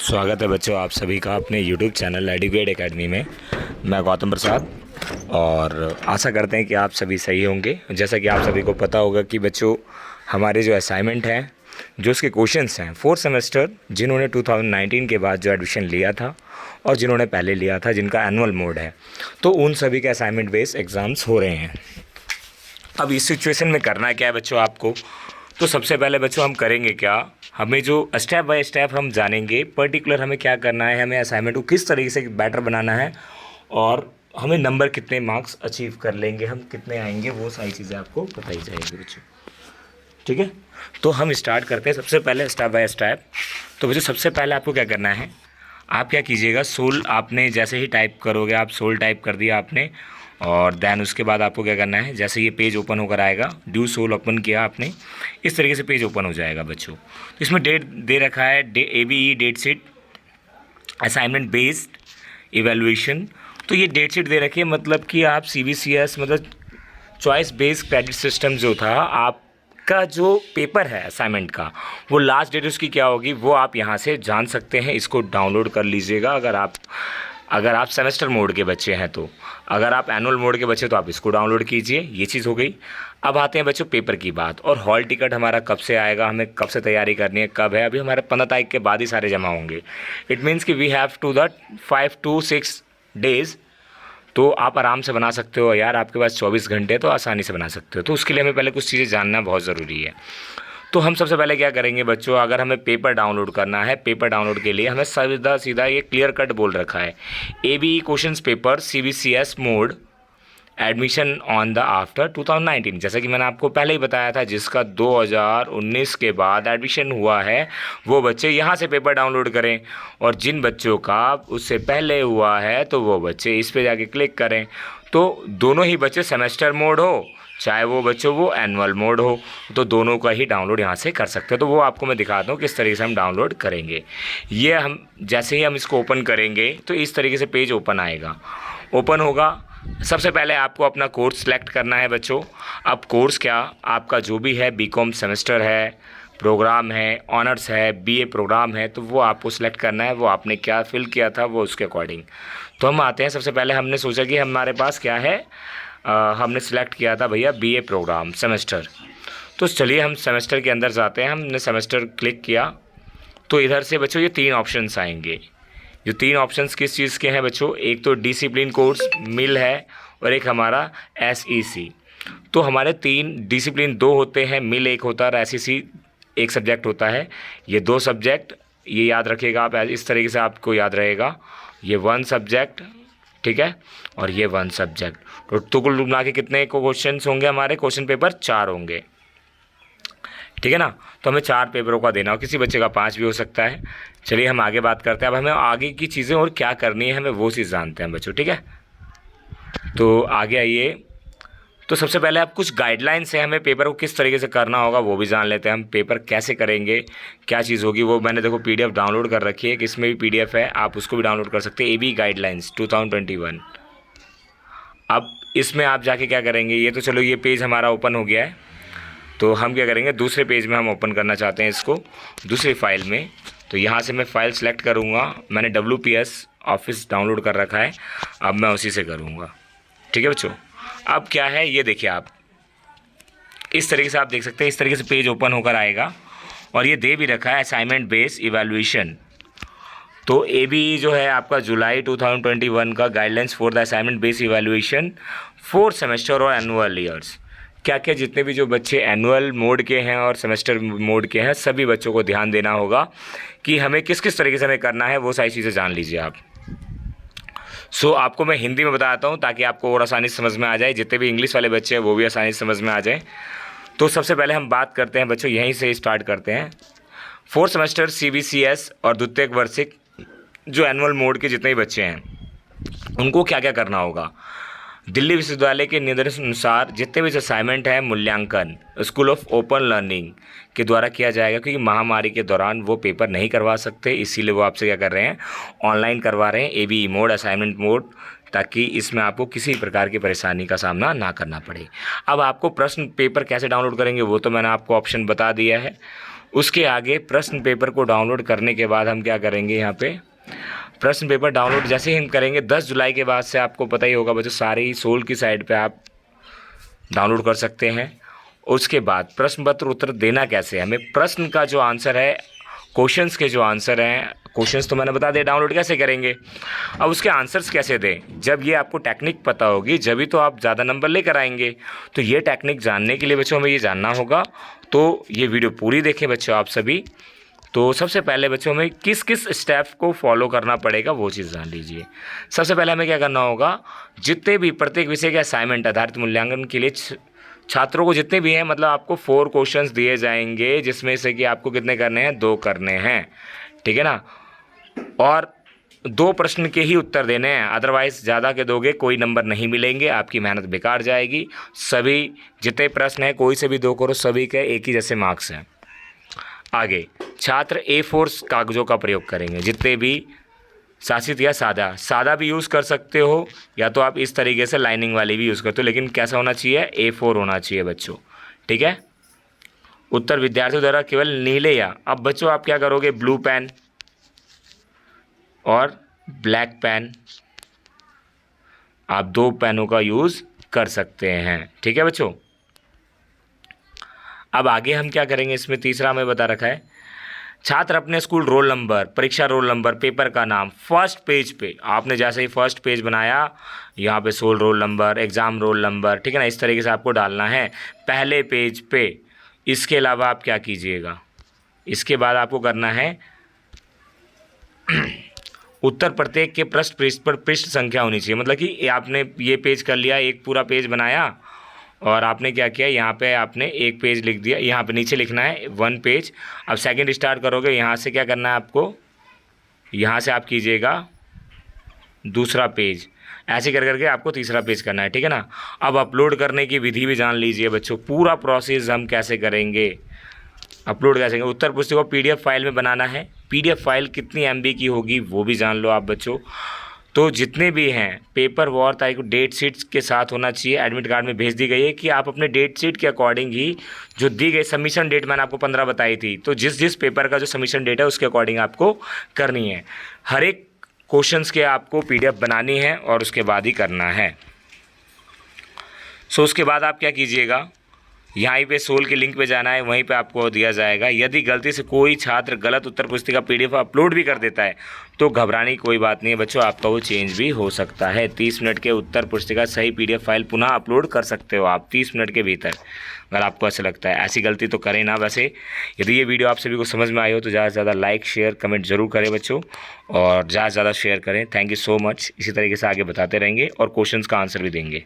स्वागत है बच्चों आप सभी का अपने YouTube चैनल एडुकेट एकेडमी में। मैं गौतम प्रसाद और आशा करते हैं कि आप सभी सही होंगे। जैसा कि आप सभी को पता होगा कि बच्चों हमारे जो असाइनमेंट हैं, जो उसके क्वेश्चंस हैं फोर्थ सेमेस्टर, जिन्होंने 2019 के बाद जो एडमिशन लिया था और जिन्होंने पहले लिया था, जिनका एनुअल मोड है, तो उन सभी के असाइनमेंट बेस्ड एग्ज़ाम्स हो रहे हैं। अब इस सिचुएशन में करना क्या है बच्चों आपको, तो सबसे पहले बच्चों हम करेंगे क्या, हमें जो स्टेप बाय स्टेप हम जानेंगे पर्टिकुलर हमें क्या करना है, हमें असाइनमेंट को किस तरीके से बेटर बनाना है और हमें नंबर कितने मार्क्स अचीव कर लेंगे, हम कितने आएंगे, वो सारी चीज़ें आपको बताई जाएगी बच्चों। ठीक है, तो हम स्टार्ट करते हैं सबसे पहले स्टेप बाय स्टेप। तो बच्चों सबसे पहले आपको क्या करना है, आप क्या कीजिएगा, सोल आपने जैसे ही टाइप करोगे, आप सोल टाइप कर दिया आपने, और देन उसके बाद आपको क्या करना है, जैसे ये पेज ओपन होकर आएगा, ड्यू सोल ओपन किया आपने, इस तरीके से पेज ओपन हो जाएगा बच्चों। तो इसमें डेट दे रखा है ABE date sheet assignment based evaluation. तो ये डेट शीट दे रखी है, मतलब कि आप CBCS मतलब चॉइस बेस्ड क्रेडिट सिस्टम जो था, आपका जो पेपर है असाइनमेंट का, वो लास्ट डेट उसकी क्या होगी वो आप यहाँ से जान सकते हैं। इसको डाउनलोड कर लीजिएगा अगर आप सेमेस्टर मोड के बच्चे हैं तो। अगर आप एनुअल मोड के बच्चे तो आप इसको डाउनलोड कीजिए। ये चीज़ हो गई। अब आते हैं बच्चों पेपर की बात, और हॉल टिकट हमारा कब से आएगा, हमें कब से तैयारी करनी है, कब है, अभी हमारे 15 तारीख के बाद ही सारे जमा होंगे। इट मीन्स कि we have to the 5 to 6 days. तो आप आराम से बना सकते हो यार, आपके पास 24 घंटे तो आसानी से बना सकते हो। तो उसके लिए हमें पहले कुछ चीज़ें जानना बहुत ज़रूरी है। तो हम सबसे पहले क्या करेंगे बच्चों, अगर हमें पेपर डाउनलोड करना है, पेपर डाउनलोड के लिए हमें सीधा सीधा ये क्लियर कट बोल रखा है, ABE questions paper CBCS mode admission on the after 2019। जैसा कि मैंने आपको पहले ही बताया था, जिसका 2019 के बाद एडमिशन हुआ है वो बच्चे यहाँ से पेपर डाउनलोड करें, और जिन बच्चों का उससे पहले हुआ है तो वो बच्चे इस पे जाके क्लिक करें। तो दोनों ही बच्चे सेमेस्टर मोड हो चाहे वो बच्चों वो एनुअल मोड हो, तो दोनों का ही डाउनलोड यहाँ से कर सकते हैं। तो वो आपको मैं दिखाता हूँ किस तरीके से हम डाउनलोड करेंगे। ये हम जैसे ही हम इसको ओपन करेंगे तो इस तरीके से पेज ओपन आएगा, ओपन होगा। सबसे पहले आपको अपना कोर्स सेलेक्ट करना है बच्चों। अब कोर्स क्या, आपका जो भी है, BCom सेमेस्टर है, प्रोग्राम है, ऑनर्स है, BA प्रोग्राम है, तो वो आपको सिलेक्ट करना है, वो आपने क्या फिल किया था वो उसके अकॉर्डिंग। तो हम आते हैं, सबसे पहले हमने सोचा कि हमारे पास क्या है, हमने सेलेक्ट किया था भैया BA प्रोग्राम सेमेस्टर। तो चलिए हम सेमेस्टर के अंदर जाते हैं। हमने सेमेस्टर क्लिक किया तो इधर से बच्चों ये 3 ऑप्शंस आएंगे। जो 3 ऑप्शंस किस चीज़ के हैं बच्चों, एक तो डिसिप्लिन कोर्स मिल है और एक हमारा SEC। तो हमारे 3 डिसिप्लिन 2 होते हैं, मिल 1 होता है और SEC 1 सब्जेक्ट होता है। ये 2 सब्जेक्ट ये याद रखिएगा आप, इस तरीके से आपको याद रहेगा, ये 1 सब्जेक्ट, ठीक है, और ये 1 सब्जेक्ट। तो कुल मिला के कितने क्वेश्चन होंगे, हमारे क्वेश्चन पेपर 4 होंगे, ठीक है ना। तो हमें 4 पेपरों का देना हो, किसी बच्चे का 5 भी हो सकता है। चलिए हम आगे बात करते हैं। अब हमें आगे की चीज़ें और क्या करनी है हमें वो चीज़ जानते हैं बच्चों, ठीक है। तो आगे आइए। तो सबसे पहले आप कुछ गाइडलाइंस है, हमें पेपर को किस तरीके से करना होगा वो भी जान लेते हैं। हम पेपर कैसे करेंगे, क्या चीज़ होगी, वो मैंने देखो PDF डाउनलोड कर रखी है, कि इसमें भी PDF है, आप उसको भी डाउनलोड कर सकते हैं, ABE गाइडलाइंस 2021। अब इसमें आप जाके क्या करेंगे, ये तो चलो ये पेज हमारा ओपन हो गया है, तो हम क्या करेंगे, दूसरे पेज में हम ओपन करना चाहते हैं इसको, दूसरी फाइल में। तो यहाँ से मैं फ़ाइल सेलेक्ट करूँगा, मैंने WPS ऑफिस डाउनलोड कर रखा है, अब मैं उसी से करूँगा, ठीक है बच्चों। अब क्या है ये देखिए, आप इस तरीके से आप देख सकते हैं, इस तरीके से पेज ओपन होकर आएगा, और ये दे भी रखा है असाइनमेंट बेस्ड इवैल्यूएशन। तो ABE जो है आपका जुलाई 2021 का guidelines for the assignment based evaluation for semester और एनुअल ईयर्स। क्या क्या जितने भी जो बच्चे एनुअल मोड के हैं और सेमेस्टर मोड के हैं, सभी बच्चों को ध्यान देना होगा कि हमें किस किस तरीके से हमें करना है, वो सारी चीज़ें जान लीजिए आप। आपको मैं हिंदी में बताता हूँ ताकि आपको और आसानी से समझ में आ जाए, जितने भी इंग्लिश वाले बच्चे हैं वो भी आसानी से समझ में आ जाए। तो सबसे पहले हम बात करते हैं बच्चों, यहीं से स्टार्ट करते हैं। 4th सेमेस्टर CBCS और द्वितीयक वार्षिक जो एनुअल मोड के जितने भी बच्चे हैं उनको क्या क्या करना होगा। दिल्ली विश्वविद्यालय के निर्देश अनुसार जितने भी असाइनमेंट है, मूल्यांकन स्कूल ऑफ ओपन लर्निंग के द्वारा किया जाएगा, क्योंकि महामारी के दौरान वो पेपर नहीं करवा सकते, इसीलिए वो आपसे क्या कर रहे हैं, ऑनलाइन करवा रहे हैं, ABE मोड असाइनमेंट मोड, ताकि इसमें आपको किसी प्रकार की परेशानी का सामना ना करना पड़े। अब आपको प्रश्न पेपर कैसे डाउनलोड करेंगे वो तो मैंने आपको ऑप्शन बता दिया है, उसके आगे प्रश्न पेपर को डाउनलोड करने के बाद हम क्या करेंगे, यहाँ पे प्रश्न पेपर डाउनलोड जैसे ही हम करेंगे 10 जुलाई के बाद से आपको पता ही होगा बच्चों, सारी सोल की साइड पे आप डाउनलोड कर सकते हैं। उसके बाद प्रश्न पत्र उत्तर देना कैसे है, हमें प्रश्न का जो आंसर है, क्वेश्चंस के जो आंसर हैं, क्वेश्चंस तो मैंने बता दिया डाउनलोड कैसे करेंगे, अब उसके आंसर्स कैसे दें। जब ये आपको टेक्निक पता होगी जब ही तो आप ज़्यादा नंबर लेकर आएंगे। तो ये टेक्निक जानने के लिए बच्चों हमें ये जानना होगा, तो ये वीडियो पूरी देखें बच्चों आप सभी। तो सबसे पहले बच्चों में किस किस स्टेप को फॉलो करना पड़ेगा वो चीज़ जान लीजिए। सबसे पहले हमें क्या करना होगा, जितने भी प्रत्येक विषय के असाइनमेंट आधारित मूल्यांकन के लिए छात्रों को जितने भी हैं, मतलब आपको 4 क्वेश्चंस दिए जाएंगे, जिसमें से कि आपको कितने करने हैं, 2 करने हैं, ठीक है ना। और 2 प्रश्न के ही उत्तर देने हैं, अदरवाइज ज़्यादा के दोगे कोई नंबर नहीं मिलेंगे, आपकी मेहनत बेकार जाएगी। सभी जितने प्रश्न हैं कोई से भी 2 करो, सभी के एक ही जैसे मार्क्स हैं। आगे छात्र A4 कागज़ों का प्रयोग करेंगे, जितने भी शासित या सादा भी यूज़ कर सकते हो, या तो आप इस तरीके से लाइनिंग वाली भी यूज़ करते हो, लेकिन कैसा होना चाहिए, A4 होना चाहिए बच्चों, ठीक है। उत्तर विद्यार्थियों द्वारा केवल नीले या, अब बच्चों आप क्या करोगे, ब्लू पेन और ब्लैक पेन, आप 2 पेनों का यूज़ कर सकते हैं, ठीक है बच्चों। अब आगे हम क्या करेंगे, इसमें तीसरा हमें बता रखा है, छात्र अपने स्कूल रोल नंबर, परीक्षा रोल नंबर, पेपर का नाम फर्स्ट पेज पे, आपने जैसे ही फर्स्ट पेज बनाया यहाँ पे sole roll number, exam roll number, ठीक है ना, इस तरीके से आपको डालना है पहले पेज पे। इसके अलावा आप क्या कीजिएगा, इसके बाद आपको करना है उत्तर प्रत्येक के पृष्ठ पर पृष्ठ संख्या होनी चाहिए, मतलब कि आपने ये पेज कर लिया, एक पूरा पेज बनाया और आपने क्या किया, यहाँ पे आपने एक पेज लिख दिया, यहाँ पे नीचे लिखना है 1 पेज। अब सेकंड स्टार्ट करोगे, यहाँ से क्या करना है आपको, यहाँ से आप कीजिएगा दूसरा पेज, ऐसे कर करके आपको तीसरा पेज करना है, ठीक है ना। अब अपलोड करने की विधि भी जान लीजिए बच्चों, पूरा प्रोसेस हम कैसे करेंगे, अपलोड कैसे करेंगे। उत्तर पुस्तिका को PDF फाइल में बनाना है, PDF फाइल कितनी MB की होगी वो भी जान लो आप बच्चों। तो जितने भी हैं पेपर वॉर तारीख को डेट शीट्स के साथ होना चाहिए, एडमिट कार्ड में भेज दी गई है कि आप अपने डेट शीट के अकॉर्डिंग ही जो दी गई सबमिशन डेट मैंने आपको 15 बताई थी, तो जिस पेपर का जो सबमिशन डेट है उसके अकॉर्डिंग आपको करनी है। हर एक क्वेश्चंस के आपको PDF बनानी है और उसके बाद ही करना है। सो उसके बाद आप क्या कीजिएगा, यहाँ पे सोल के लिंक पे जाना है, वहीं पे आपको दिया जाएगा। यदि गलती से कोई छात्र गलत उत्तर पुस्तिका PDF अपलोड भी कर देता है तो घबराने की कोई बात नहीं है बच्चों, आपका वो चेंज भी हो सकता है। 30 मिनट के उत्तर पुस्तिका सही PDF फाइल पुनः अपलोड कर सकते हो आप 30 मिनट के भीतर, अगर आपको ऐसा लगता है। ऐसी गलती तो करें ना। वैसे यदि ये वीडियो आप सभी को समझ में आई हो तो ज़्यादा से ज़्यादा लाइक शेयर कमेंट ज़रूर करें बच्चों, और ज़्यादा से ज़्यादा शेयर करें। Thank you so much. इसी तरीके से आगे बताते रहेंगे और क्वेश्चंस का आंसर भी देंगे।